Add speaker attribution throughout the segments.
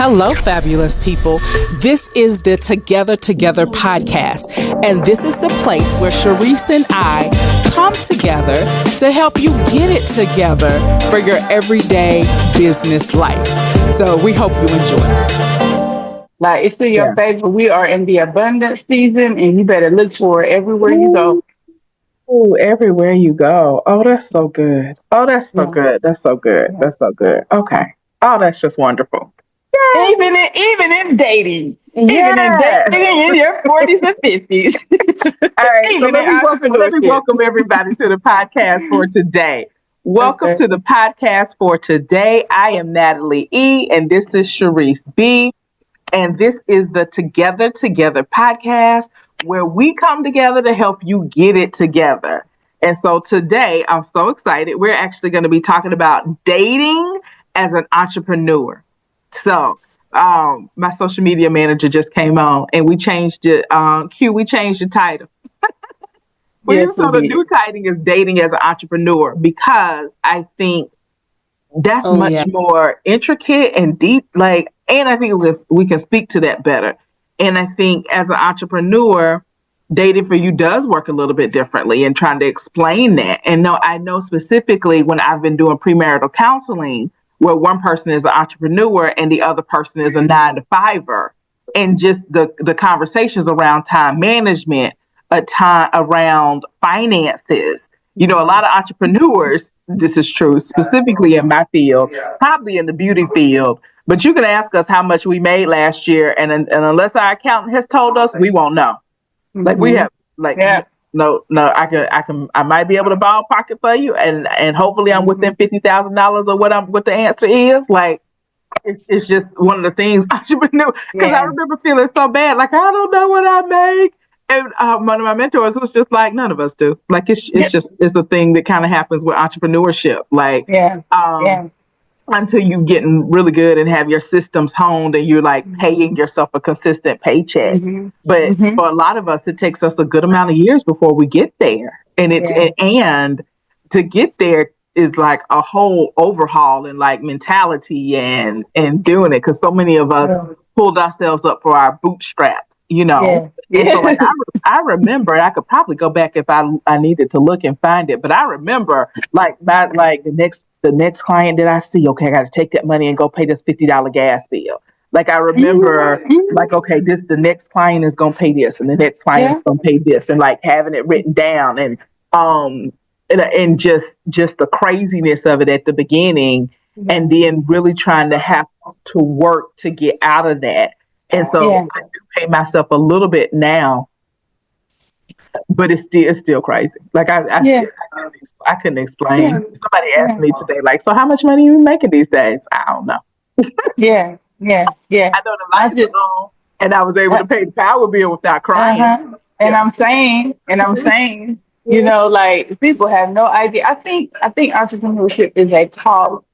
Speaker 1: Hello, fabulous people. This is the Together podcast, and this is the place where Cherise and I come together to help you get it together for your everyday business life. So we hope you enjoy.
Speaker 2: Like, it's in your favor. We are in the abundance season, and you better look for it everywhere you go.
Speaker 3: Oh, everywhere you go. Oh, that's so good. Oh, that's so good. That's so good. That's so good. Okay. Oh, that's just wonderful.
Speaker 2: Even in dating. Even in dating in your 40s and 50s.
Speaker 3: All right. So let me welcome everybody to the podcast for today. Welcome to the podcast for today. I am Natalie E, and this is Cherise B. And this is the Together podcast, where we come together to help you get it together. And so today, I'm so excited. We're actually going to be talking about dating as an entrepreneur. So my social media manager just came on and we changed it. We changed the title. So the new title is Dating as an Entrepreneur, because I think that's much more intricate and deep. And I think we can speak to that better. And I think as an entrepreneur, dating for you does work a little bit differently, and trying to explain that. And I know specifically when I've been doing premarital counseling, where one person is an entrepreneur and the other person is a 9-to-5er, and just the conversations around time management, around finances. You know, a lot of entrepreneurs, this is true, specifically in my field, probably in the beauty field, but you can ask us how much we made last year, and unless our accountant has told us, we won't know. Like we have, no, I might be able to ballpark it for you, and hopefully I'm within $50,000 of what the answer is. Like, it's just one of the things entrepreneur. Because I remember feeling so bad, like I don't know what I make, and one of my mentors was just like, none of us do. Like it's the thing that kind of happens with entrepreneurship. Like, until you getting really good and have your systems honed and you're like paying yourself a consistent paycheck. But for a lot of us, it takes us a good amount of years before we get there. And and to get there is like a whole overhaul in like mentality and doing it. Because so many of us pulled ourselves up for our bootstraps, you know. And so like I remember, I could probably go back if I needed to look and find it. But I remember the next client that I see, okay, I got to take that money and go pay this $50 gas bill. Like I remember, like, okay, the next client is going to pay this, and the next client is going to pay this, and like having it written down, and just the craziness of it at the beginning, and then really trying to have to work to get out of that. And so I do pay myself a little bit now, but it's still crazy. Like I couldn't explain. Somebody asked me today, like, so how much money are you making these days? I don't know.
Speaker 2: Yeah. I know the lights are on, and I was able to pay the power bill without crying. And I'm saying, you know, like people have no idea. I think entrepreneurship is a call.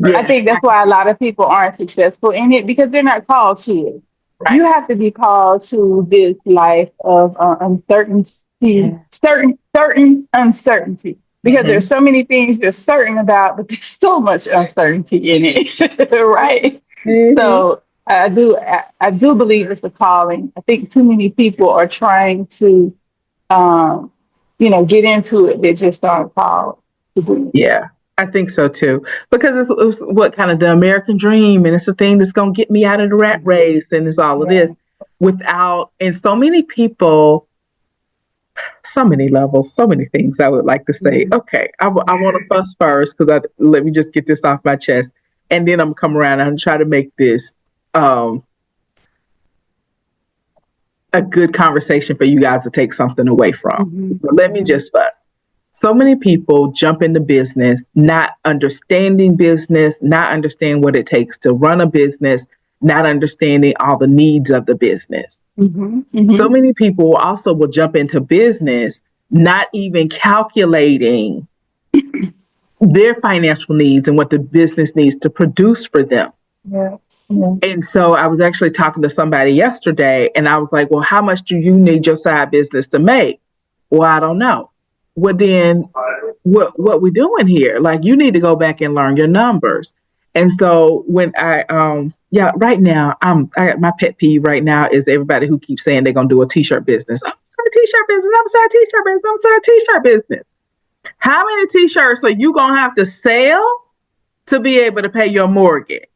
Speaker 2: I think that's why a lot of people aren't successful in it, because they're not called to it. Right. You have to be called to this life of uncertainty, certain uncertainty, because there's so many things you're certain about, but there's so much uncertainty in it, right? So I do believe it's a calling. I think too many people are trying to, get into it. They just aren't called to do it.
Speaker 3: Yeah. I think so too, because it's what kind of the American dream, and it's the thing that's going to get me out of the rat race, and it's all of this and so many people, so many levels, so many things I would like to say. Okay, I want to fuss first, because let me just get this off my chest, and then I'm gonna come around and try to make this a good conversation for you guys to take something away from. But let me just fuss. So many people jump into business, not understanding business, not understanding what it takes to run a business, not understanding all the needs of the business. So many people also will jump into business, not even calculating their financial needs and what the business needs to produce for them. And so I was actually talking to somebody yesterday, and I was like, well, how much do you need your side business to make? Well, I don't know. Well, then what we doing here? Like, you need to go back and learn your numbers. And so when Yeah, right now, my pet peeve right now is everybody who keeps saying they're gonna do a t-shirt business. I'm sorry, t-shirt business. I'm sorry, t-shirt business. I'm sorry, t-shirt business. How many t-shirts are you gonna have to sell to be able to pay your mortgage?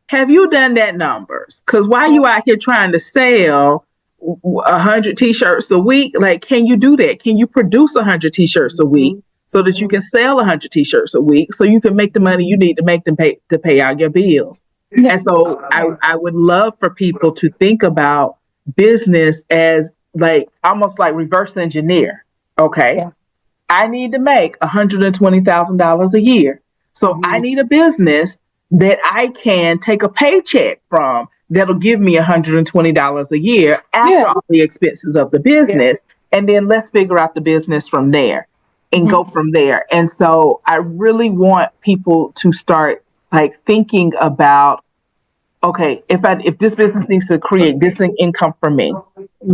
Speaker 3: Have you done that numbers? Because why you out here trying to sell 100 t-shirts a week? Like, can you do that? Can you produce 100 t-shirts a week so that you can sell 100 t-shirts a week so you can make the money you need to make them to pay out your bills? And so I would love for people to think about business as like almost like reverse engineer. Okay. Yeah. I need to make $120,000 a year. So I need a business that I can take a paycheck from that'll give me $120 a year after all the expenses of the business. Yeah. And then let's figure out the business from there and go from there. And so I really want people to start like thinking about, okay, if this business needs to create this income for me,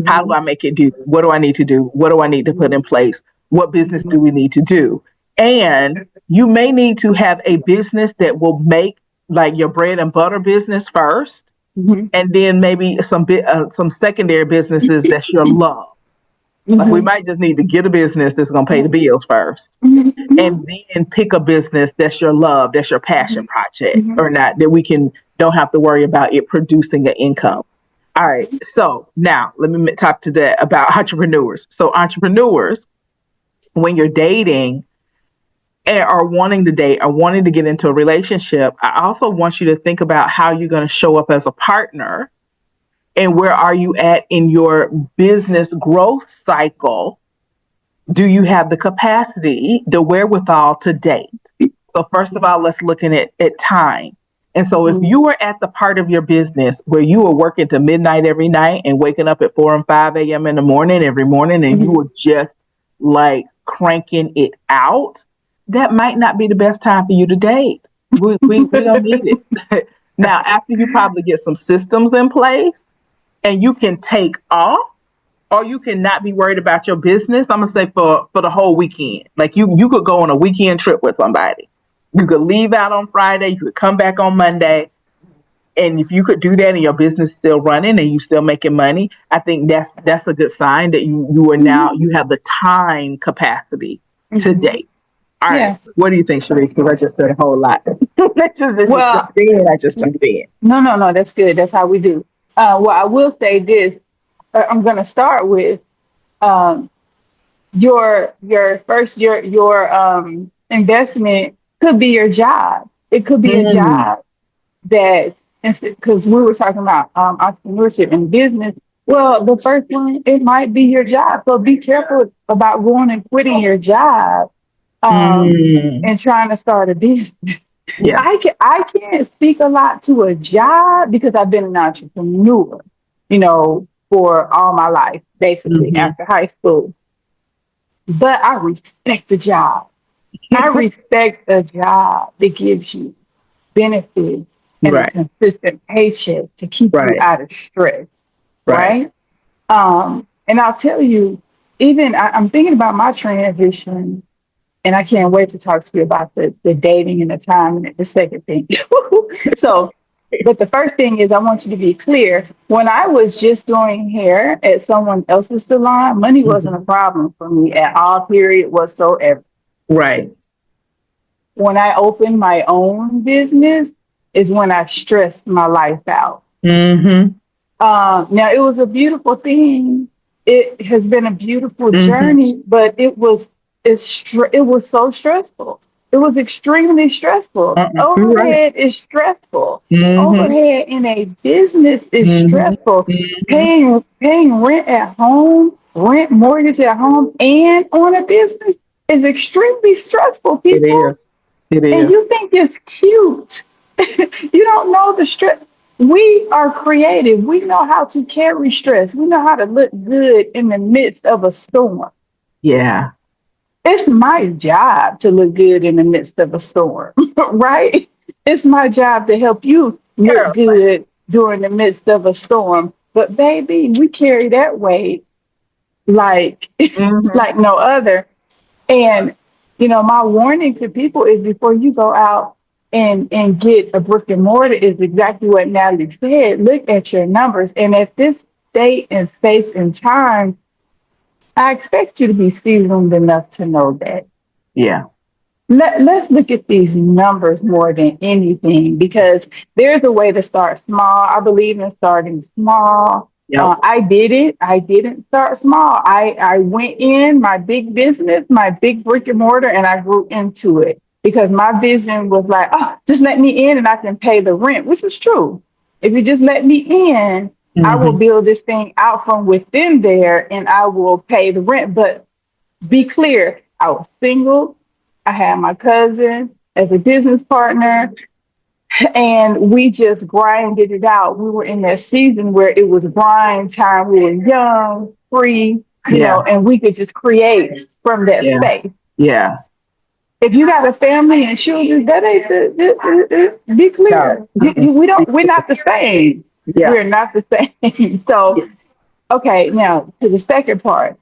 Speaker 3: how do I make it do? What do I need to do? What do I need to put in place? What business do we need to do? And you may need to have a business that will make like your bread and butter business first, and then maybe some secondary businesses that's your love. Like we might just need to get a business that's going to pay the bills first, and then pick a business that's your love, that's your passion project, or not, that we don't have to worry about it producing an income. All right. So now let me talk to that about entrepreneurs. So entrepreneurs, when you're dating or wanting to date or wanting to get into a relationship, I also want you to think about how you're going to show up as a partner and where are you at in your business growth cycle. Do you have the capacity, the wherewithal to date? So first of all, let's look at time. And so if you are at the part of your business where you are working to midnight every night and waking up at 4 and 5 a.m. in the morning every morning, and you are just like cranking it out, that might not be the best time for you to date. We don't need it. Now, after you probably get some systems in place and you can take off, or you can not be worried about your business, I'm going to say for the whole weekend. Like you could go on a weekend trip with somebody. You could leave out on Friday, you could come back on Monday. And if you could do that and your business is still running and you still making money, I think that's a good sign that you are now, you have the time capacity to date. All right. What do you think, Cherise? Because I just said a whole lot. I just jumped in.
Speaker 2: No, that's good. That's how we do. Well, I will say this. I'm going to start with your investment could be your job. It could be a job that, because we were talking about entrepreneurship and business. Well, the first one, it might be your job. So be careful about going and quitting your job and trying to start a business. Yeah. I can't speak a lot to a job because I've been an entrepreneur, for all my life, basically after high school. But I respect a job. I respect a job that gives you benefits and a consistent paycheck to keep you out of stress. Right. And I'll tell you, even I'm thinking about my transition, and I can't wait to talk to you about the dating and the time and the second thing. But the first thing is I want you to be clear. When I was just doing hair at someone else's salon, money wasn't a problem for me at all, period, whatsoever.
Speaker 3: Right.
Speaker 2: When I opened my own business is when I stressed my life out. Now, it was a beautiful thing. It has been a beautiful journey, but it was so stressful. It was extremely stressful. Overhead is stressful. Overhead in a business is stressful. Paying rent at home, rent mortgage at home, and on a business is extremely stressful, people.
Speaker 3: It is.
Speaker 2: And you think it's cute. You don't know the stress. We are creative. We know how to carry stress. We know how to look good in the midst of a storm.
Speaker 3: Yeah.
Speaker 2: It's my job to look good in the midst of a storm, right? It's my job to help you look good during the midst of a storm. But baby, we carry that weight like no other. And, my warning to people is before you go out and get a brick and mortar is exactly what Natalie said. Look at your numbers. And at this date and space and time, I expect you to be seasoned enough to know that.
Speaker 3: Yeah.
Speaker 2: Let's look at these numbers more than anything, because there's a way to start small. I believe in starting small.
Speaker 3: Yep.
Speaker 2: I did it. I didn't start small. I went in my big business, my big brick and mortar, and I grew into it because my vision was like, oh, just let me in and I can pay the rent, which is true. If you just let me in, I will build this thing out from within there and I will pay the rent. But be clear, I was single. I had my cousin as a business partner, and we just grinded it out. We were in that season where it was grind time. We were young, free, you know, and we could just create from that space.
Speaker 3: Yeah.
Speaker 2: If you got a family and children, that ain't be clear. No. We're not the same. Yeah. We're not the same. So, okay, now to the second part.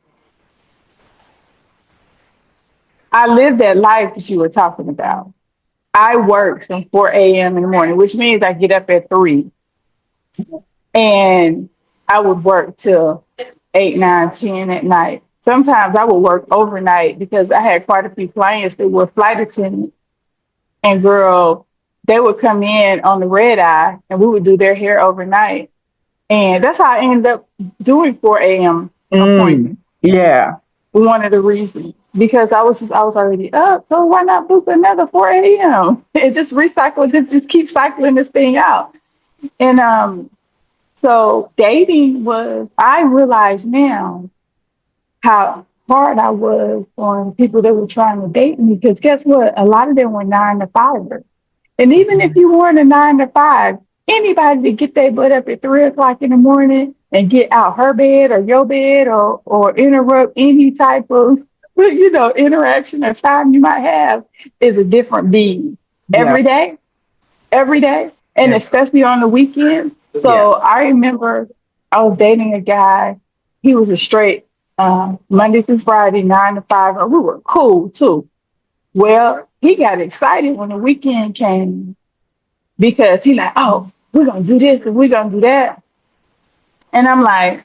Speaker 2: I lived that life that you were talking about. I work from 4 a.m. in the morning, which means I get up at 3. And I would work till 8, 9, 10 at night. Sometimes I would work overnight because I had quite a few clients that were flight attendants. And girl, they would come in on the red eye and we would do their hair overnight. And that's how I ended up doing 4 a.m. appointments.
Speaker 3: Yeah.
Speaker 2: One of the reasons. Because I was already up, so why not book another 4 a.m. and just recycle, just keep cycling this thing out. And so dating I realize now how hard I was on people that were trying to date me, because guess what? A lot of them were 9 to 5ers. And even if you weren't a 9 to 5, anybody that get their butt up at 3 o'clock in the morning and get out her bed or your bed or interrupt any type of interaction or time you might have is a different being every day, and especially on the weekend. So I remember I was dating a guy. He was a straight Monday through Friday, 9 to 5, and we were cool too. Well, he got excited when the weekend came because he like, oh, we're gonna do this and we're gonna do that, and I'm like,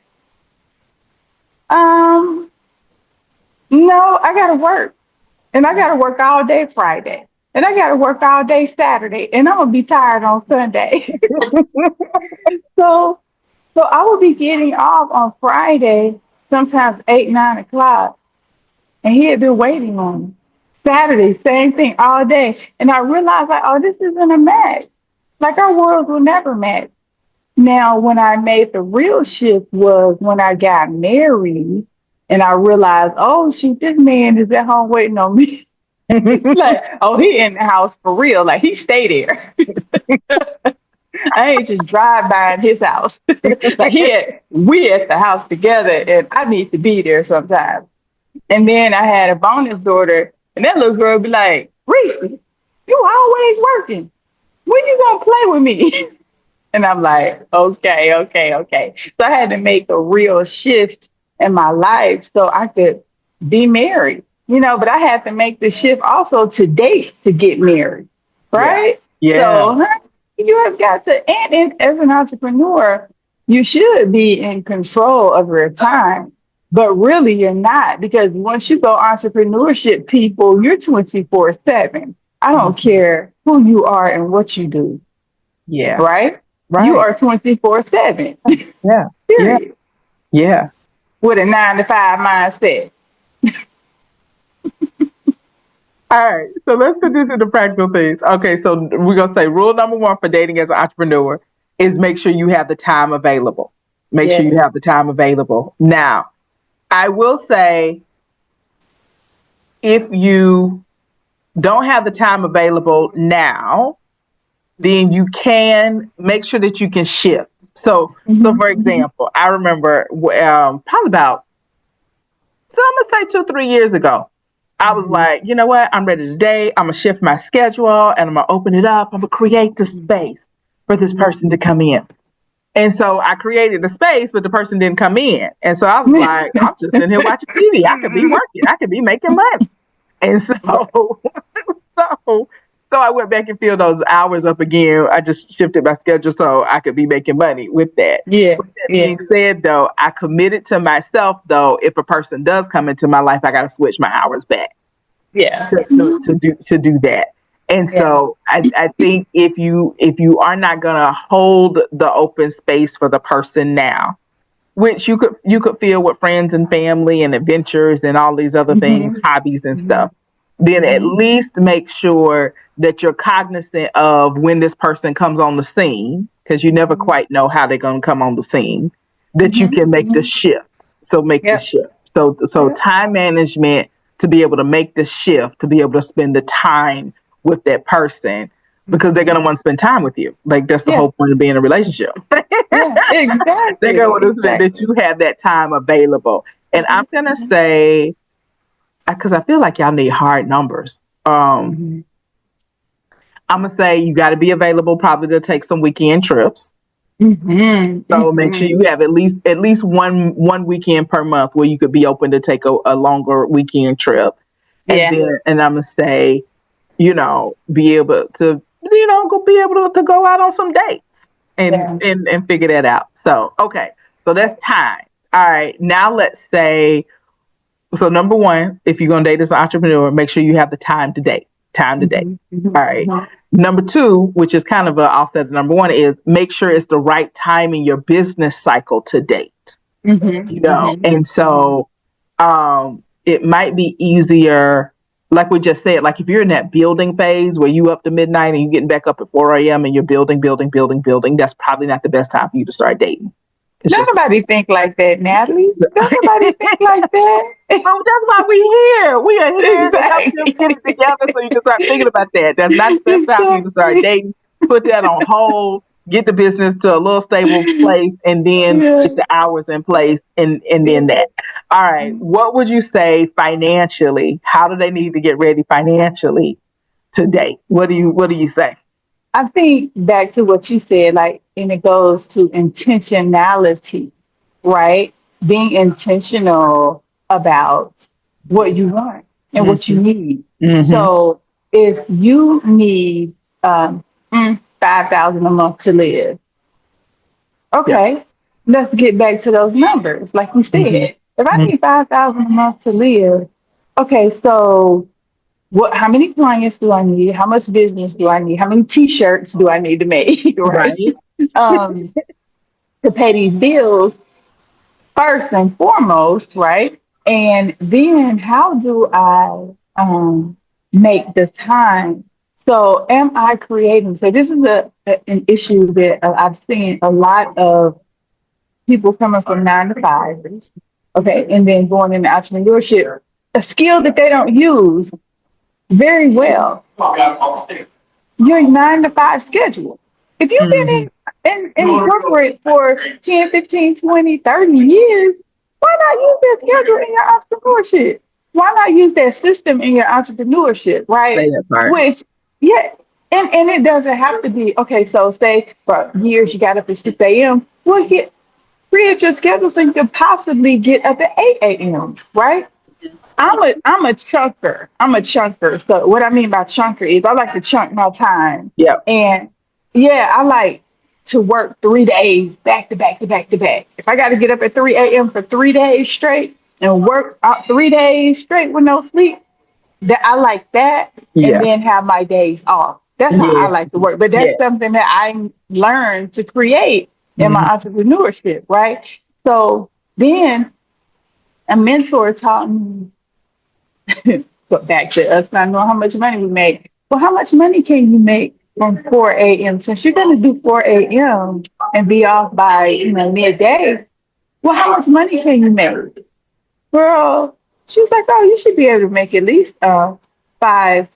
Speaker 2: no, I gotta work. And I gotta work all day Friday. And I gotta work all day Saturday. And I'm gonna be tired on Sunday. So I would be getting off on Friday, sometimes 8, 9 o'clock. And he had been waiting on me. Saturday, same thing, all day. And I realized like, oh, this isn't a match. Like our worlds will never match. Now, when I made the real shift was when I got married. And I realized, oh, shoot, this man is at home waiting on me. Like, oh, he in the house for real. Like, he stay there. I ain't just drive by in his house. Like, we at the house together, and I need to be there sometimes. And then I had a bonus daughter, and that little girl be like, Reese, you always working. When you gonna play with me? And I'm like, okay. So I had to make a real shift in my life so I could be married, but I had to make the shift also to date to get married, right? Yeah. So you have got to, and as an entrepreneur, you should be in control of your time, but really you're not, because once you go entrepreneurship, people, you're 24/7. I don't care who you are and what you do.
Speaker 3: Yeah.
Speaker 2: Right? You are 24/7.
Speaker 3: Yeah.
Speaker 2: Period.
Speaker 3: Yeah.
Speaker 2: With a 9 to 5 mindset.
Speaker 3: All right. So let's put this into practical things. Okay. So we're going to say rule number 1 for dating as an entrepreneur is make sure you have the time available. Make sure you have the time available. Now, I will say, if you don't have the time available now, then you can make sure that you can shift. So for example, I remember probably about, so I'm going to say 2-3 years ago, I was like, you know what? I'm ready to date. I'm going to shift my schedule and I'm going to open it up. I'm going to create the space for this person to come in. And so I created the space, but the person didn't come in. And so I was like, I'm just in here watching TV. I could be working. I could be making money. And so So I went back and filled those hours up again. I just shifted my schedule so I could be making money with that.
Speaker 2: Yeah.
Speaker 3: With that being said, though, I committed to myself, though, if a person does come into my life, I got to switch my hours back.
Speaker 2: Yeah.
Speaker 3: To do that. And so I think if you are not gonna hold the open space for the person now, which you could fill with friends and family and adventures and all these other things, hobbies and stuff, then at least make sure that you're cognizant of when this person comes on the scene, because you never quite know how they're gonna come on the scene, that you can make the shift. So make the shift. So time management to be able to make the shift, to be able to spend the time with that person, because they're going to want to spend time with you. Like, that's the whole point of being in a relationship.
Speaker 2: Exactly.
Speaker 3: They're going to want to spend that you have that time available. And I'm going to say, because I feel like y'all need hard numbers. I'm going to say you got to be available probably to take some weekend trips. So make sure you have at least one weekend per month where you could be open to take a longer weekend trip. And then, and I'm gonna say, be able to, to go out on some dates and figure that out. So, okay. So that's time. All right. Now let's say, so number one, if you're going to date as an entrepreneur, make sure you have the time to date. All right. Number two, which is kind of I'll say number one, is make sure it's the right time in your business cycle to date. And so it might be easier, like we just said, like if you're in that building phase where you up to midnight and you're getting back up at 4 a.m. and you're building, that's probably not the best time for you to start dating.
Speaker 2: Nobody think like that, Natalie. Nobody think like that.
Speaker 3: Oh, that's why we're here. We are here to help you get it together so you can start thinking about that. That's not the best time for you to start dating. Put that on hold. Get the business to a little stable place, and then get the hours in place, and then that. All right. What would you say financially? How do they need to get ready financially to date? What do you say?
Speaker 2: I think back to what you said, and it goes to intentionality, right? Being intentional about what you want and what you need. So if you need $5,000 a month to live, okay, let's get back to those numbers. Like we said, if I need $5,000 a month to live, okay, so how many clients do I need? How much business do I need? How many T-shirts do I need to make? Right. To pay these bills first and foremost, right? And then how do I make the time? So am I creating? So this is an issue that I've seen a lot of people coming from 9 to 5, okay, and then going into entrepreneurship, a skill that they don't use very well. Your 9 to 5 schedule. If you've been in corporate for 10, 15, 20, 30 years, why not use that schedule in your entrepreneurship? Why not use that system in your entrepreneurship, right? Which, and it doesn't have to be, okay, so say for years you got up at 6 a.m. Well, create your schedule so you can possibly get up at 8 a.m., right? I'm a chunker. So what I mean by chunker is I like to chunk my time.
Speaker 3: Yeah.
Speaker 2: And I like to work 3 days back to back to back to back. If I got to get up at 3 a.m. for 3 days straight and work out 3 days straight with no sleep, that I like that, and then have my days off. That's how I like to work. But that's something that I learned to create in my entrepreneurship, right? So then a mentor taught me, but back to us not knowing how much money we make. Well, how much money can you make from 4 a.m.? Since you're going to do 4 a.m. and be off by midday, well, how much money can you make? Girl, she was like, oh, you should be able to make at least $500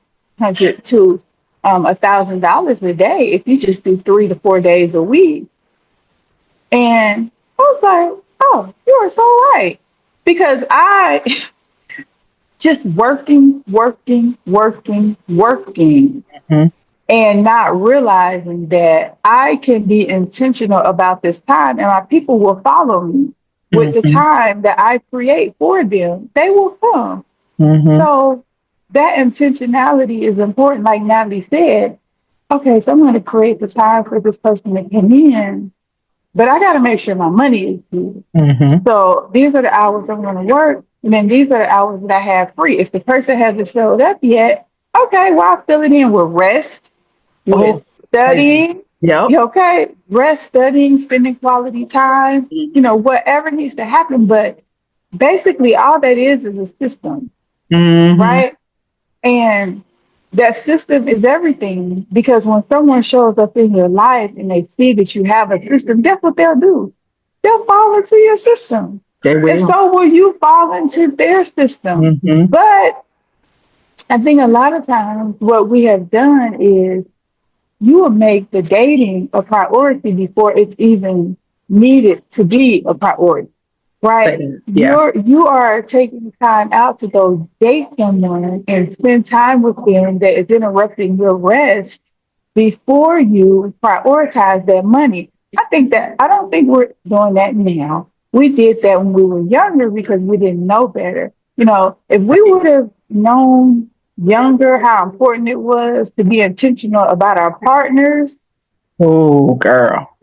Speaker 2: to $1,000 a day if you just do 3 to 4 days a week. And I was like, oh, you are so right. Because I just working, and not realizing that I can be intentional about this time, and my people will follow me with the time that I create for them. They will come. So that intentionality is important. Like Natalie said, okay, so I'm going to create the time for this person to come in, but I got to make sure my money is good.
Speaker 3: Mm-hmm.
Speaker 2: So these are the hours I'm going to work, and then these are the hours that I have free. If the person hasn't showed up yet, okay, well, I'll fill it in with rest, with studying.
Speaker 3: Yep.
Speaker 2: Okay, rest, studying, spending quality time, whatever needs to happen. But basically, all that is a system,
Speaker 3: Mm-hmm.
Speaker 2: right? And that system is everything, because when someone shows up in your life and they see that you have a system, guess what they'll do? They'll fall into your system.
Speaker 3: They will.
Speaker 2: And so will you fall into their system.
Speaker 3: Mm-hmm.
Speaker 2: But I think a lot of times what we have done is you will make the dating a priority before it's even needed to be a priority. Right?
Speaker 3: Yeah.
Speaker 2: You are taking time out to go date someone and spend time with them that is interrupting your rest before you prioritize that money. I don't think we're doing that now. We did that when we were younger because we didn't know better. If we would have known younger how important it was to be intentional about our partners.
Speaker 3: Oh, girl.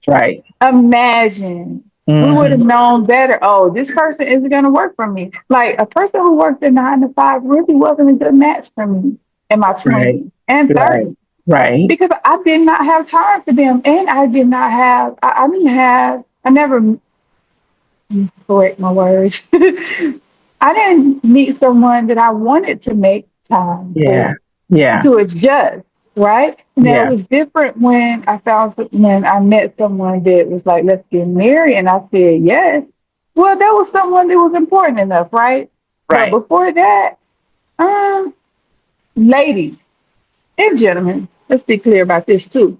Speaker 3: Right.
Speaker 2: Imagine. We would have known better. Oh, this person isn't going to work for me. Like a person who worked a 9 to 5 really wasn't a good match for me in my 20s and 30s.
Speaker 3: Right.
Speaker 2: Because I did not have time for them. And I did not have, I never, correct my words. I didn't meet someone that I wanted to make time for, to adjust. Right? Now it was different when I met someone that was like, let's get married, and I said yes. Well, that was someone that was important enough, right?
Speaker 3: Right.
Speaker 2: But before that, ladies and gentlemen, let's be clear about this too.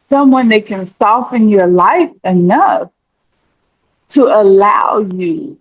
Speaker 2: Someone that can soften your life enough to allow you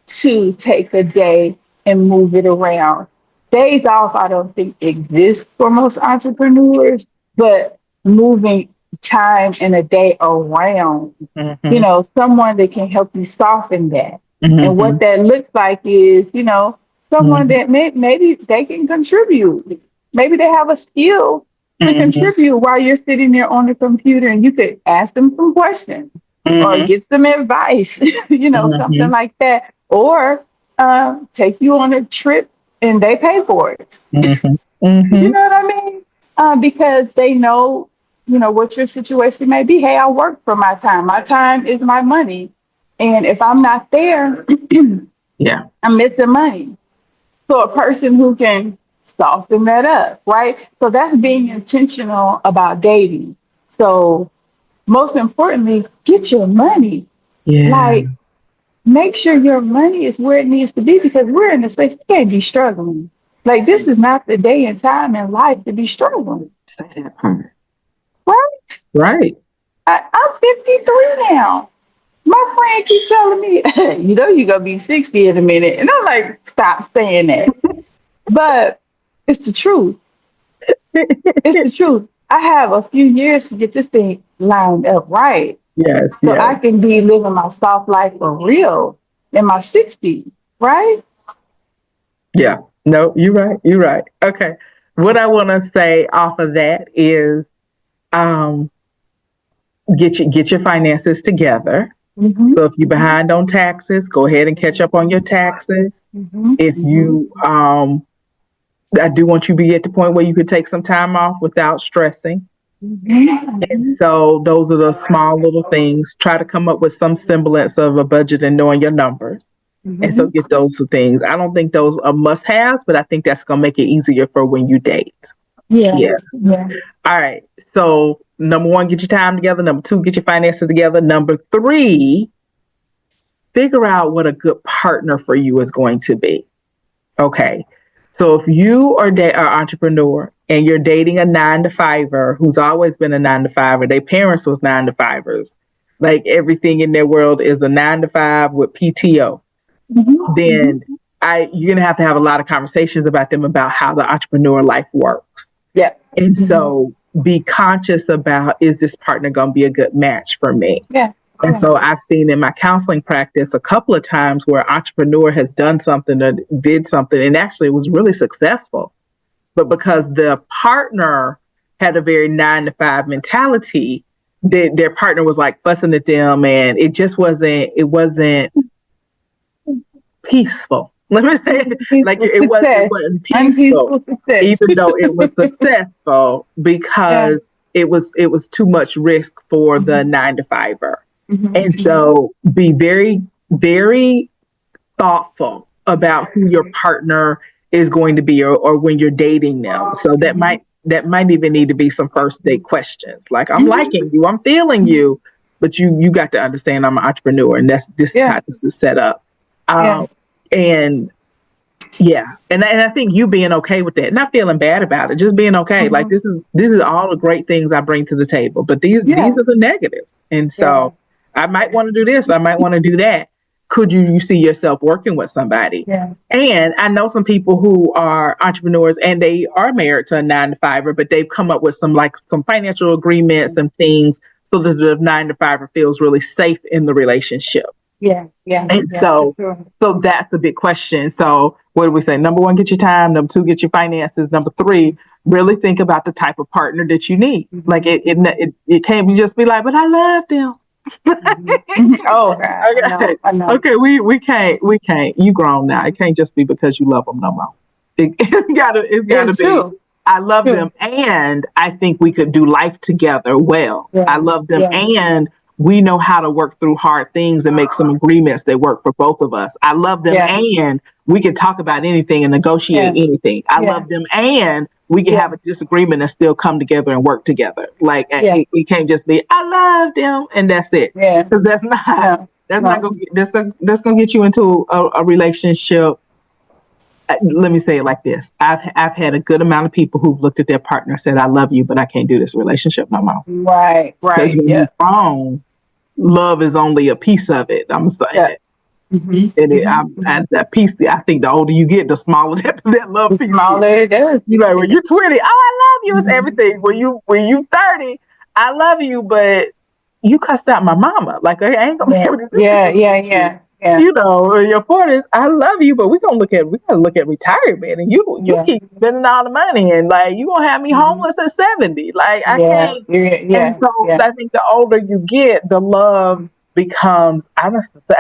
Speaker 2: to take a day and move it around. Days off, I don't think exist for most entrepreneurs, but moving time and a day around, someone that can help you soften that. And what that looks like is, someone that maybe they can contribute. Maybe they have a skill to contribute while you're sitting there on the computer, and you could ask them some questions or get some advice, something like that. Or take you on a trip and they pay for it. You know what I mean? Because they know, what your situation may be. Hey, I work for my time. My time is my money. And if I'm not there, I'm missing money. So a person who can soften that up, right? So that's being intentional about dating. So most importantly, get your money. Like, make sure your money is where it needs to be, because we're in a space you can't be struggling. Like, this is not the day and time in life to be struggling.
Speaker 3: Say that part.
Speaker 2: Right?
Speaker 3: Right.
Speaker 2: I'm 53 now. My friend keeps telling me, you're going to be 60 in a minute. And I'm like, stop saying that. But it's the truth. It's the truth. I have a few years to get this thing lined up right.
Speaker 3: Yes.
Speaker 2: So I can be living my soft life for real in my 60s, right?
Speaker 3: Yeah. No, you're right. You're right. Okay. What I want to say off of that is get your finances together. So if you're behind on taxes, go ahead and catch up on your taxes. If you I do want you to be at the point where you could take some time off without stressing. And so those are the small little things. Try to come up with some semblance of a budget and knowing your numbers. And so get those things. I don't think those are must-haves, but I think that's going to make it easier for when you date. Yeah. All right. So number 1, get your time together. Number 2, get your finances together. Number 3, figure out what a good partner for you is going to be. Okay. So if you are an entrepreneur and you're dating a 9-to-5er who's always been a 9-to-5er, their parents was 9-to-5ers, like everything in their world is a 9-to-5 with PTO, then you're going to have a lot of conversations about them about how the entrepreneur life works.
Speaker 2: Yeah.
Speaker 3: And so be conscious about, is this partner going to be a good match for me?
Speaker 2: Yeah.
Speaker 3: And so I've seen in my counseling practice a couple of times where an entrepreneur has done something or did something and actually it was really successful. But because the partner had a very 9-to-5 mentality, their partner was like fussing at them and it wasn't peaceful. Let me say it wasn't peaceful, even though it was successful because it was too much risk for the 9-to-5er. And so be very, very thoughtful about who your partner is going to be or when you're dating them. So that might even need to be some first date questions. Like, I'm liking you, I'm feeling you, but you got to understand I'm an entrepreneur and this is how this is set up. And I think you being okay with that, not feeling bad about it, just being okay. Like this is all the great things I bring to the table, but these are the negatives. And so I might want to do this, I might want to do that. Could you see yourself working with somebody? And I know some people who are entrepreneurs and they are married to a 9-to-5er, but they've come up with some financial agreements and things so that the 9-to-5er feels really safe in the relationship. And so that's a big question. So what do we say? Number 1, get your time. Number 2, get your finances. Number 3, really think about the type of partner that you need. Like it can't just be like, but I love them.
Speaker 2: Oh, God. I know.
Speaker 3: Okay, we can't. You grown now. It can't just be because you love them no more. It's gotta be.
Speaker 2: True.
Speaker 3: I love them, and I think we could do life together well. I love them, and we know how to work through hard things and make some agreements that work for both of us. I love them, and we can talk about anything and negotiate anything. I love them, and we can have a disagreement and still come together and work together. Like it can't just be I love them and that's it. Because that's not gonna get you into a relationship. Let me say it like this: I've had a good amount of people who've looked at their partner and said, "I love you, but I can't do this relationship no more."
Speaker 2: Right.
Speaker 3: Because when you're wrong, love is only a piece of it. I'm saying that. And that piece, I think the older you get, the smaller that love piece.
Speaker 2: Smaller it is.
Speaker 3: You like when you're 20, oh, I love you, it's everything. When you 30, I love you, but you cussed out my mama. Like I ain't gonna be able to do
Speaker 2: Yeah.
Speaker 3: You know, in your 40s, I love you, but we gotta look at retirement, and you keep spending all the money, and like you gonna have me homeless at 70. Like I can't. And so I think the older you get, the love becomes, I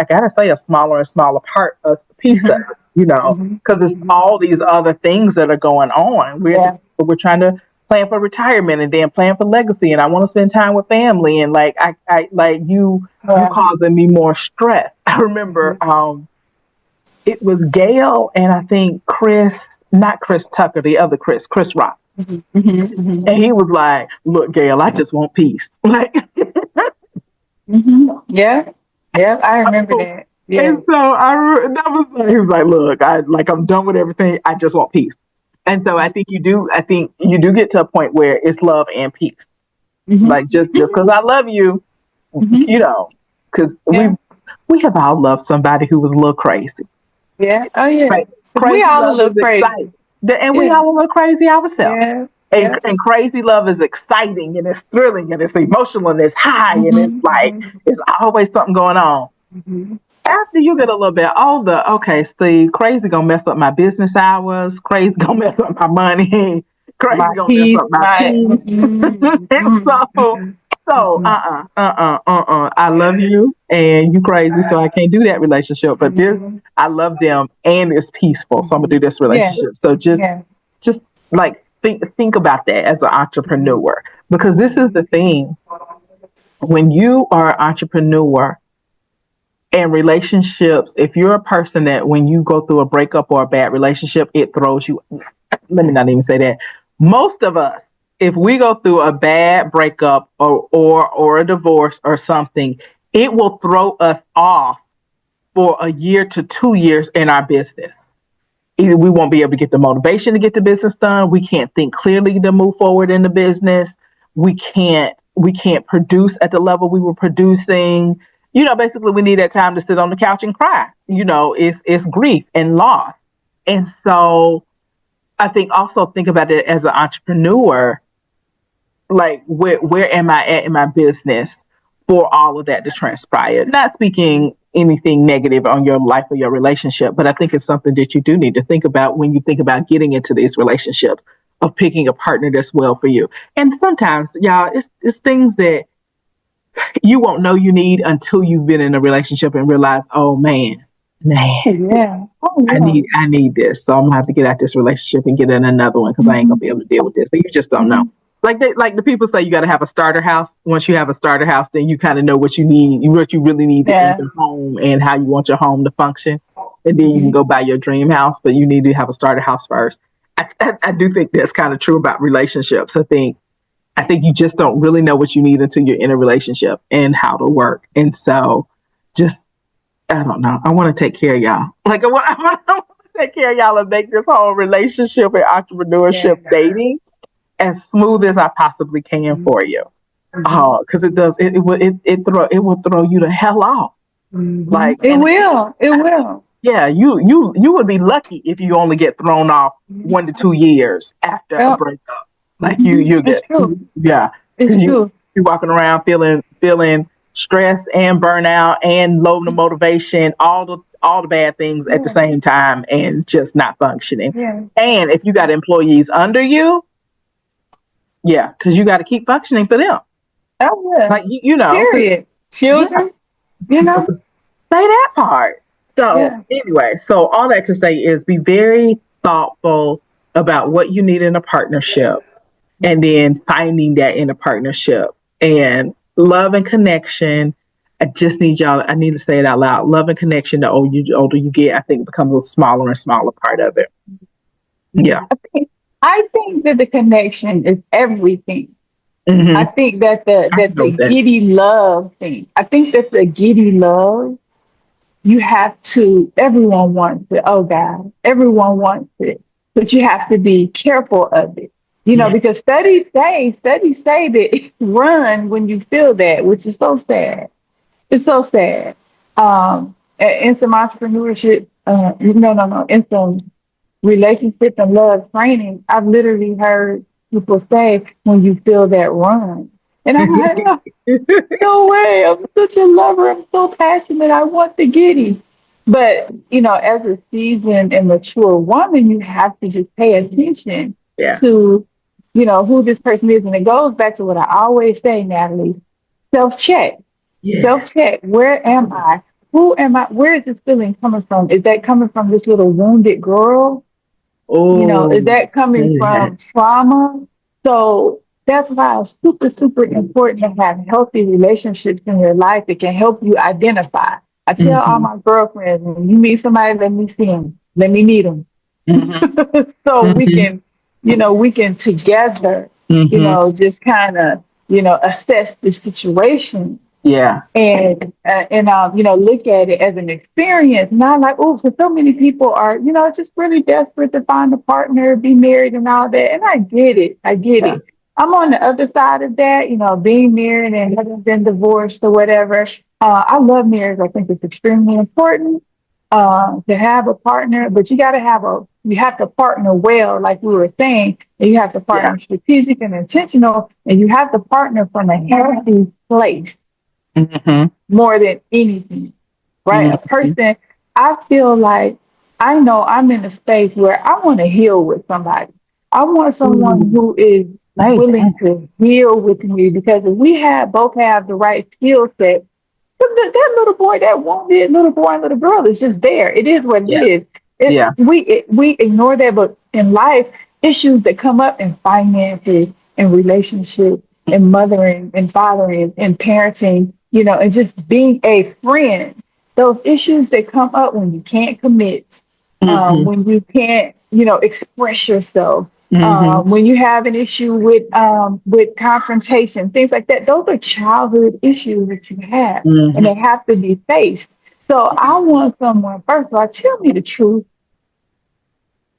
Speaker 3: gotta say, a smaller and smaller piece of it, you know, because it's all these other things that are going on. We're trying to plan for retirement and then plan for legacy, and I want to spend time with family, and like I like you causing me more stress. I remember it was Gail and I think not Chris Tucker, the other Chris Rock. And he was like, look, Gail, I just want peace. Like
Speaker 2: I remember that.
Speaker 3: And so he was like, look, I'm done with everything. I just want peace. And so I think you do get to a point where it's love and peace. Like just because I love you, you know, because we have all loved somebody who was a little crazy.
Speaker 2: Right.
Speaker 3: We all a little crazy. And we all a little crazy ourselves. And crazy love is exciting and it's thrilling and it's emotional and it's high and it's like it's always something going on. After you get a little bit older, okay, Steve, crazy gonna mess up my business hours, crazy gonna mess up my money, crazy gonna mess up my peace. And so I love you and you crazy, so I can't do that relationship. But this, I love them and it's peaceful, so I'm gonna do this relationship. So just like think about that as an entrepreneur, because this is the thing. When you are an entrepreneur and relationships, if you're a person that when you go through a breakup or a bad relationship, it throws you. Let me not even say that. Most of us, if we go through a bad breakup or a divorce or something, it will throw us off for a year to 2 years in our business. Either we won't be able to get the motivation to get the business done. We can't think clearly to move forward in the business. We can't produce at the level we were producing. You know, basically we need that time to sit on the couch and cry. You know, it's grief and loss. And so I think about it as an entrepreneur, like where am I at in my business? for all of that to transpire. Not speaking anything negative on your life or your relationship, but I think it's something that you do need to think about when you think about getting into these relationships, of picking a partner that's well for you. And sometimes, y'all, it's things that you won't know you need until you've been in a relationship and realize, oh man,
Speaker 2: yeah. Oh,
Speaker 3: yeah. I need this. So I'm gonna have to get out this relationship and get in another one because I ain't gonna be able to deal with this. But you just don't know. Like the people say, you got to have a starter house. Once you have a starter house, then you kind of know what you need, what you really need to in your home and how you want your home to function. And then you can go buy your dream house, but you need to have a starter house first. I do think that's kind of true about relationships. I think you just don't really know what you need until you're in a relationship and how to work. And so just, I don't know. I want to take care of y'all. Like I want to take care of y'all and make this whole relationship and entrepreneurship dating as smooth as I possibly can for you. Because it does, it will throw you the hell off. Like
Speaker 2: it will.
Speaker 3: Yeah, you would be lucky if you only get thrown off 1 to 2 years after a breakup. Like you get,
Speaker 2: true.
Speaker 3: Yeah,
Speaker 2: it's true.
Speaker 3: You're walking around feeling stressed and burnout and low motivation, all the bad things at the same time, and just not functioning.
Speaker 2: Yeah.
Speaker 3: And if you got employees under you, because you got to keep functioning for them.
Speaker 2: Oh yeah,
Speaker 3: like you know,
Speaker 2: period. Children, you know,
Speaker 3: say that part. So anyway, so all that to say is be very thoughtful about what you need in a partnership, and then finding that in a partnership. And love and connection, I need to say it out loud. Love and connection, the older you get, I think it becomes a smaller and smaller part of it. Yeah.
Speaker 2: I think that the connection is everything. Mm-hmm. I think that the giddy love thing, I think that the giddy love, everyone wants it. Oh God, everyone wants it. But you have to be careful of it. Because studies say that it run when you feel that, which is so sad. It's so sad. In some entrepreneurship, in some relationship and love training, I've literally heard people say, when you feel that run. And I'm like, no way, I'm such a lover, I'm so passionate, I want the giddy. But, as a seasoned and mature woman, you have to just pay attention to, who this person is. And it goes back to what I always say, Natalie, self-check. Yeah. Self-check, where am I? Who am I? Where is this feeling coming from? Is that coming from this little wounded girl? Is that coming from trauma? So that's why it's super, super important to have healthy relationships in your life that can help you identify. I tell all my girlfriends, when you meet somebody, let me see them. Let me meet them. Mm-hmm. So we can together, just kind of, assess the situation. Yeah. And look at it as an experience. Not like, so many people are, just really desperate to find a partner, be married and all that. And I get it. I'm on the other side of that, being married and having been divorced or whatever. I love marriage. I think it's extremely important to have a partner, but you have to partner well, like we were saying, and you have to partner strategic and intentional, and you have to partner from a healthy place. Mm-hmm. More than anything, right? Mm-hmm. A person, I feel like I know I'm in a space where I want to heal with somebody. I want someone who is willing to heal with me, because if we both have the right skill set, that little boy, that wounded little boy and little girl is just there. It is what it is. We ignore that, but in life, issues that come up in finances and relationships and mothering and fathering and parenting, and just being a friend, those issues that come up when you can't commit, when you can't, express yourself, when you have an issue with confrontation, things like that. Those are childhood issues that you have, and they have to be faced. So I want someone, first of all, tell me the truth.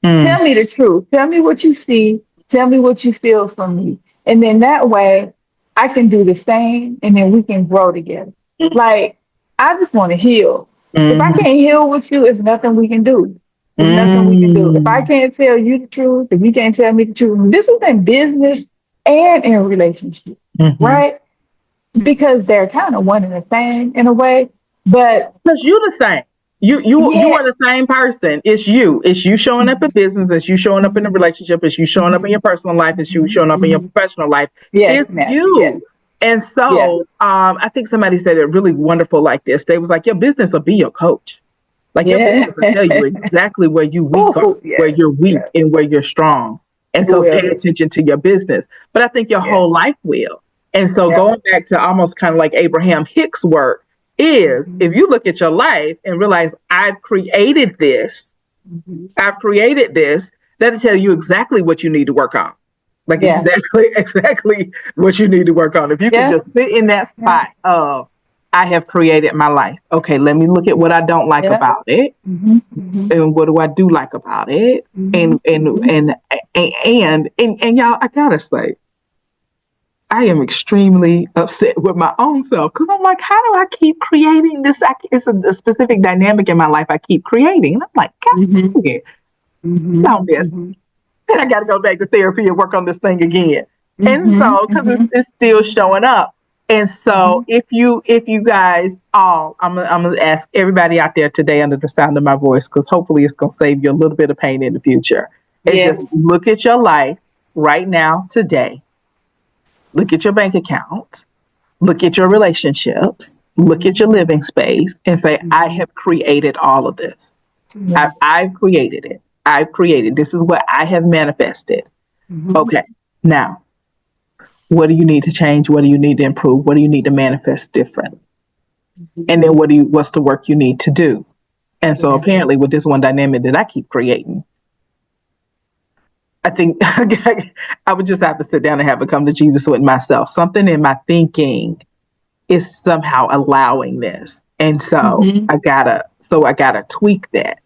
Speaker 2: Tell me the truth. Tell me what you see. Tell me what you feel from me. And then that way I can do the same, and then we can grow together. Like, I just want to heal. If I can't heal with you, it's nothing we can do. There's nothing we can do. If I can't tell you the truth, if you can't tell me the truth, this is in business and in relationship, right? because they're kind of one and the same in a way. But
Speaker 3: because you're the same. You are the same person. It's you. It's you showing up in business. It's you showing up in a relationship. It's you showing up in your personal life. It's you showing up in your professional life.
Speaker 2: Yes,
Speaker 3: It's you. Yes. And so I think somebody said it really wonderful like this. They was like, your business will be your coach. Like your business will tell you exactly where you weak are, where you're weak and where you're strong. And so pay attention to your business. But I think your whole life will. And so going back to almost kind of like Abraham Hicks' work is if you look at your life and realize I've created this, that'll tell you exactly what you need to work on. Like exactly what you need to work on. If you could just sit in that spot of I have created my life. Okay, let me look at what I don't like about it, and what do I do like about it, and y'all, I gotta say, I am extremely upset with my own self because I'm like, how do I keep creating this? It's a specific dynamic in my life I keep creating, and I'm like, God, on this. And I got to go back to therapy and work on this thing again. And so, because it's still showing up. And so, if you guys all, I'm gonna ask everybody out there today under the sound of my voice, because hopefully it's gonna save you a little bit of pain in the future. It's just look at your life right now, today. Look at your bank account. Look at your relationships. Look at your living space, and say, I have created all of this. I've created it. I've created. This is what I have manifested. Okay, now, what do you need to change? What do you need to improve? What do you need to manifest different? And then what's the work you need to do? And so apparently with this one dynamic that I keep creating, I think I would just have to sit down and have a come to Jesus with myself. Something in my thinking is somehow allowing this. And so I gotta tweak that.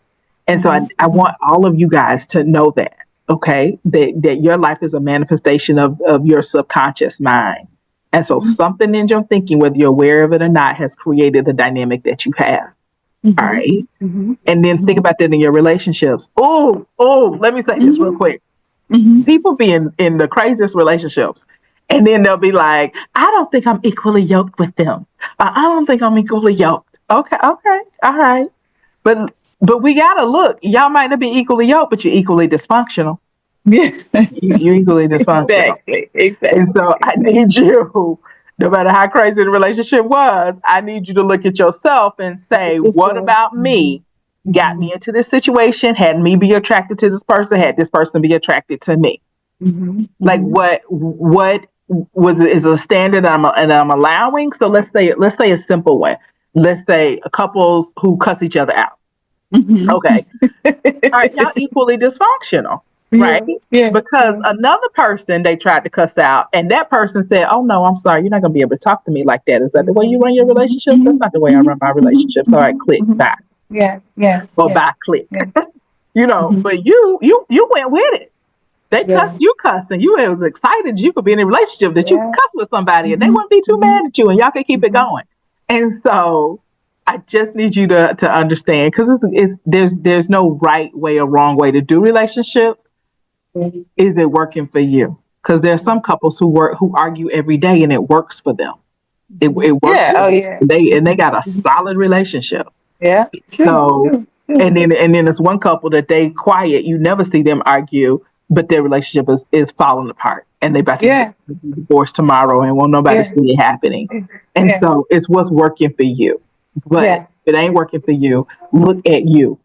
Speaker 3: And so I want all of you guys to know that, okay, that your life is a manifestation of your subconscious mind. And so something in your thinking, whether you're aware of it or not, has created the dynamic that you have. All right. And then think about that in your relationships. Oh, let me say this real quick. People be in the craziest relationships. And then they'll be like, I don't think I'm equally yoked with them. I don't think I'm equally yoked. Okay. All right. But we gotta look. Y'all might not be equally yoked, but you're equally dysfunctional. You're equally dysfunctional. Exactly. And so I need you, no matter how crazy the relationship was, I need you to look at yourself and say, what about me got me into this situation? Had me be attracted to this person? Had this person be attracted to me? Like what is a standard I'm allowing? So let's say a simple one. Let's say couples who cuss each other out. Okay. Are y'all equally dysfunctional? Right? Because another person they tried to cuss out, and that person said, oh no, I'm sorry, you're not gonna be able to talk to me like that. Is that the way you run your relationships? That's not the way I run my relationships. All right, click back. Or back click. But you went with it. They cussed, you cussed, and you was excited you could be in a relationship that you could cuss with somebody and they wouldn't be too mad at you and y'all could keep it going. And so I just need you to understand, because there's no right way or wrong way to do relationships. Is it working for you? Because there's some couples who argue every day and it works for them. It works. They got a solid relationship. So and then there's one couple that they quiet. You never see them argue, but their relationship is falling apart, and they about to get divorced tomorrow, and won't nobody see it happening. And so it's what's working for you. But if it ain't working for you, look at you.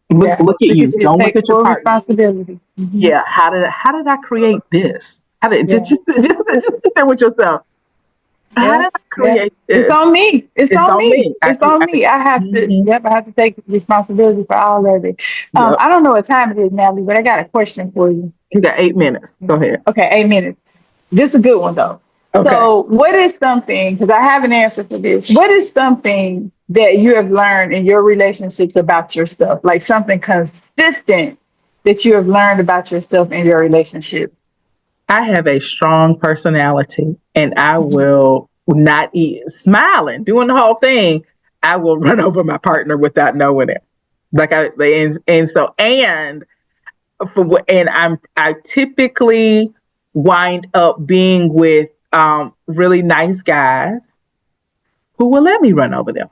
Speaker 3: Look at you. Don't look at your partner. Responsibility. Yeah. How did I create this? How did just sit there with yourself? How did I create this?
Speaker 2: It's on me. It's on me. It's on me. I have to. I have to take responsibility for all of it. I don't know what time it is, Natalie, but I got a question for you.
Speaker 3: You got 8 minutes. Go ahead.
Speaker 2: Okay, 8 minutes. This is a good one though. Okay. So, what is something? Because I have an answer for this. What is something that you have learned in your relationships about yourself, like something consistent that you have learned about yourself in your relationship?
Speaker 3: I have a strong personality, and I will not eat smiling, doing the whole thing. I will run over my partner without knowing it. I typically wind up being with really nice guys well, let me run over them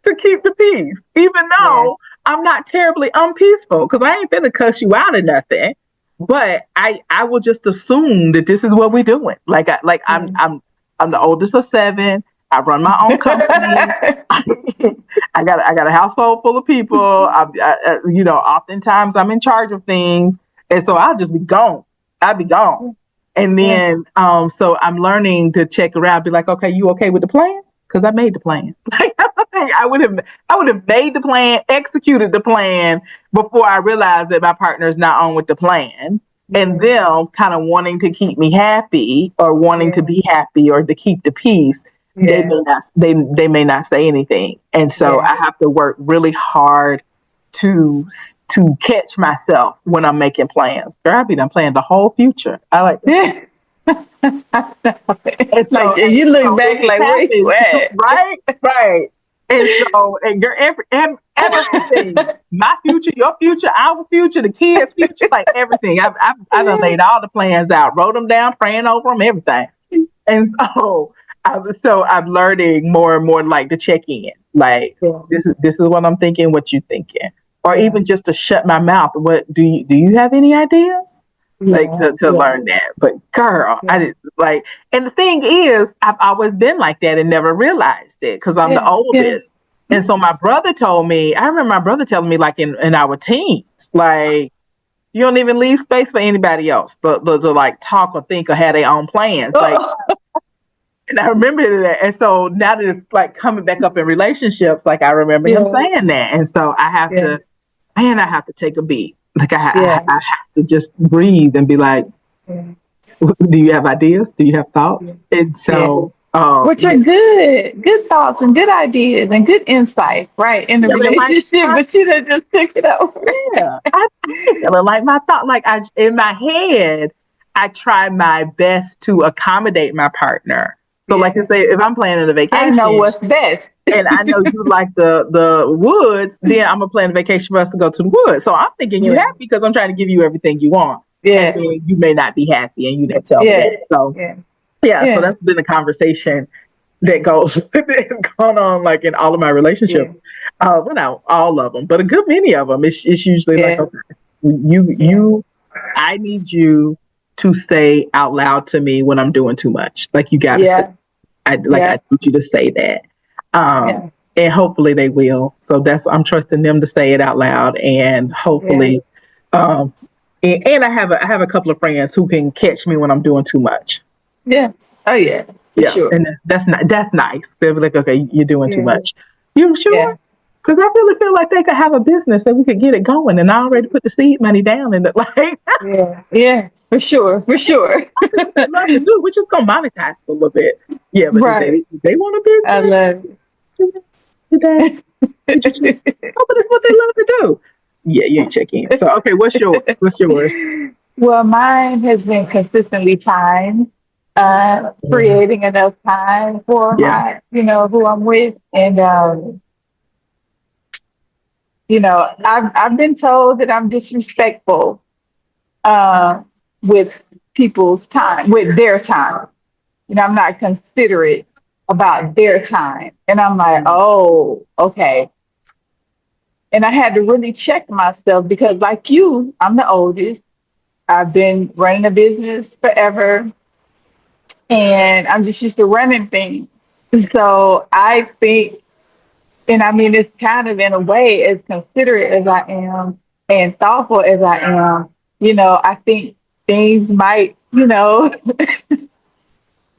Speaker 3: to keep the peace, even though I'm not terribly unpeaceful, because I ain't finna cuss you out or nothing. But I will just assume that this is what we're doing. I'm the oldest of 7. I run my own company. I got a household full of people. Oftentimes I'm in charge of things, and so I'll just be gone. I'll be gone. And then, so I'm learning to check around, be like, okay, you okay with the plan? Because I made the plan. I would have made the plan, executed the plan before I realized that my partner is not on with the plan. And them kind of wanting to keep me happy or wanting to be happy or to keep the peace. They may not say anything. And so I have to work really hard to catch myself when I'm making plans. Girl, I be done planning the whole future. I like that.
Speaker 2: It's like, and you look back like, where you at?
Speaker 3: Right. And so, and girl, everything, my future, your future, our future, the kids' future, like everything. I done laid all the plans out, wrote them down, praying over them, everything. And so I'm learning more and more, like, to check in, like, this is what I'm thinking, what you thinking, or even just to shut my mouth. What do you have any ideas? Like to learn that. But girl, I didn't like, and the thing is, I've always been like that and never realized it because I'm the oldest. And so my brother told me, I remember my brother telling me, like, in our teens, like, you don't even leave space for anybody else to like talk or think or have their own plans. Like, and I remember that. And so now that it's like coming back up in relationships, like, I remember him saying that. And so I have to take a beat. Like, I have to just breathe and be like, do you have ideas? Do you have thoughts? And so,
Speaker 2: which are good thoughts and good ideas and good insight, right, in the relationship, but you done just took it over.
Speaker 3: Yeah, I feel like my thought, like, in my head, I try my best to accommodate my partner. So, like I say, if I'm planning a vacation,
Speaker 2: I know what's best.
Speaker 3: And I know you like the woods, then I'm gonna plan a vacation for us to go to the woods. So I'm thinking you happy because I'm trying to give you everything you want. And then you may not be happy and you didn't tell me that. So so that's been a conversation that has gone on, like, in all of my relationships. Well, not all of them, but a good many of them. It's usually like, okay, I need you to say out loud to me when I'm doing too much. Like, you gotta say, I need you to say that. And hopefully they will. So I'm trusting them to say it out loud, and hopefully, and I have a couple of friends who can catch me when I'm doing too much.
Speaker 2: Yeah. Oh yeah. Sure.
Speaker 3: And that's nice. They'll be like, okay, you're doing too much. You sure? Because I really feel like they could have a business that we could get it going, and I already put the seed money down in it. Like,
Speaker 2: for sure.
Speaker 3: I'd love to do. We're just gonna monetize a little bit. Yeah, but they want a business.
Speaker 2: I love it.
Speaker 3: But it's what they love to do. Yeah, you ain't checking. So, okay, what's yours?
Speaker 2: Well, mine has been consistently timed, creating enough time for my, who I'm with. And, I've been told that I'm disrespectful with people's time, with their time. I'm not considerate about their time. And I'm like, oh, okay. And I had to really check myself because, like you, I'm the oldest. I've been running a business forever, and I'm just used to running things. So I think, and I mean, it's kind of, in a way, as considerate as I am and thoughtful as I am, I think things might,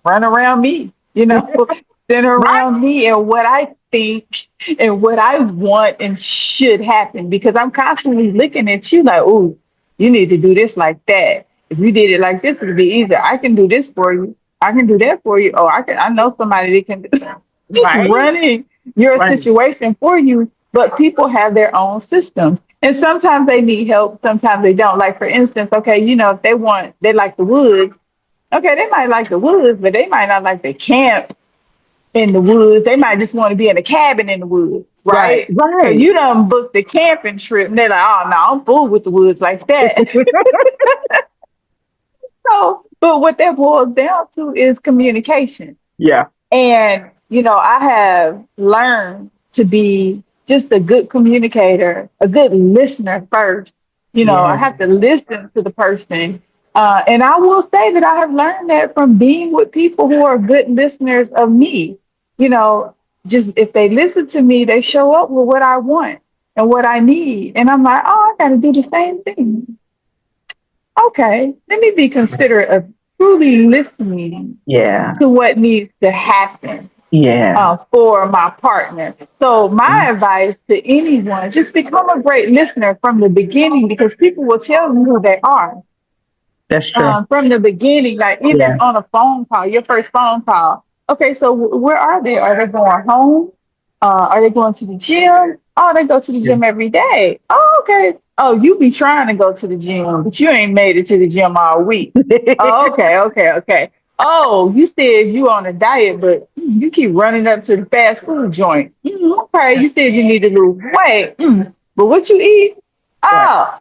Speaker 2: run around me, center around me and what I think and what I want and should happen, because I'm constantly looking at you like, oh, you need to do this like that. If you did it like this, it'd be easier. I can do this for you. I can do that for you. Oh, I know somebody that can just running your situation for you. But people have their own systems. And sometimes they need help. Sometimes they don't. Like, for instance, okay, if they like the woods. Okay, they might like the woods, but they might not like the camp in the woods. They might just want to be in a cabin in the woods, right? So you done booked the camping trip, and they're like, oh, no, I'm full with the woods like that. So, but what that boils down to is communication.
Speaker 3: Yeah.
Speaker 2: And, I have learned to be just a good communicator, a good listener first. I have to listen to the person. And I will say that I have learned that from being with people who are good listeners of me. Just if they listen to me, they show up with what I want and what I need. And I'm like, oh, I got to do the same thing. Okay, let me be considerate of truly listening to what needs to happen for my partner. So my advice to anyone, just become a great listener from the beginning, because people will tell you who they are.
Speaker 3: That's true.
Speaker 2: From the beginning, like even on a phone call, your first phone call. Okay, so where are they? Are they going home? Are they going to the gym? Oh, they go to the gym every day. Oh, okay. Oh, you be trying to go to the gym, but you ain't made it to the gym all week. Oh, okay. Oh, you said you on a diet, but you keep running up to the fast food joint. Okay, you said you need to lose weight, but what you eat? Oh,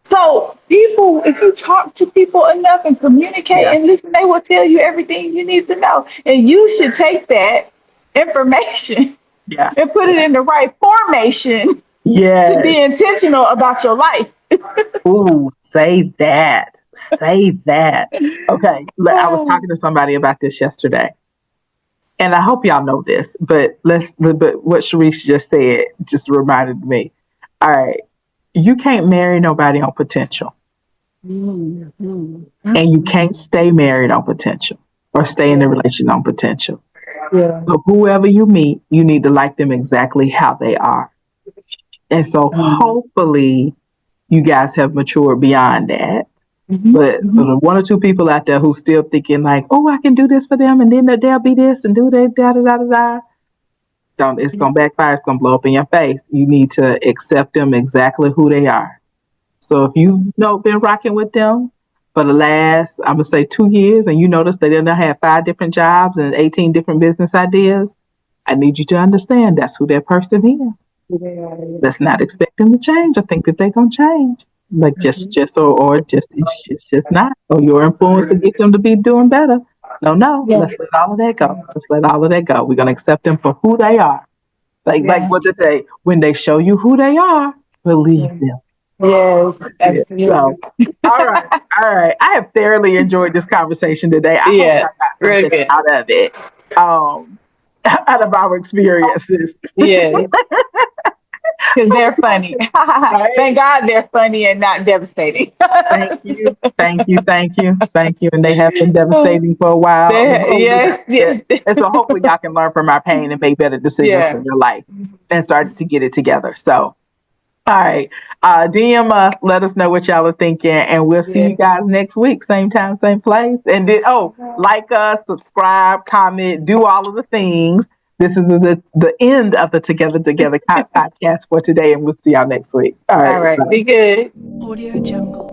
Speaker 2: so people, if you talk to people enough and communicate and listen, they will tell you everything you need to know. And you should take that information and put it in the right formation to be intentional about your life.
Speaker 3: Ooh, say that. Say that. Okay, I was talking to somebody about this yesterday. And I hope y'all know this, but what Cherise just said just reminded me. All right. You can't marry nobody on potential. And you can't stay married on potential or stay in a relation on potential. So whoever you meet, you need to like them exactly how they are. And so hopefully you guys have matured beyond that. But for the one or two people out there who's still thinking like, oh, I can do this for them and then they'll be this and do that, da-da-da-da-da. It's going to backfire. It's going to blow up in your face. You need to accept them exactly who they are. So if you've been rocking with them for the last, I'm going to say 2 years, and you notice they didn't have 5 different jobs and 18 different business ideas, I need you to understand that's who that person is. Let's not expect them to change or think that they're going to change. Like it's just not. Or your influence to get them to be doing better. No. Let's let all of that go. We're gonna accept them for who they are. Like what they say, when they show you who they are, believe them.
Speaker 2: Yes, absolutely.
Speaker 3: So, all right. I have thoroughly enjoyed this conversation today. I hope I got something out of it. Out of our experiences.
Speaker 2: Yeah. Because they're funny. Right? Thank God they're funny and not devastating.
Speaker 3: Thank you. And they have been devastating for a while. And so hopefully y'all can learn from our pain and make better decisions for your life and start to get it together. So, all right. DM us, let us know what y'all are thinking, and we'll see you guys next week. Same time, same place. And then, like us, subscribe, comment, do all of the things. This is the end of the Together podcast for today, and we'll see y'all next week. All right.
Speaker 2: Be good.
Speaker 4: Audio Jungle.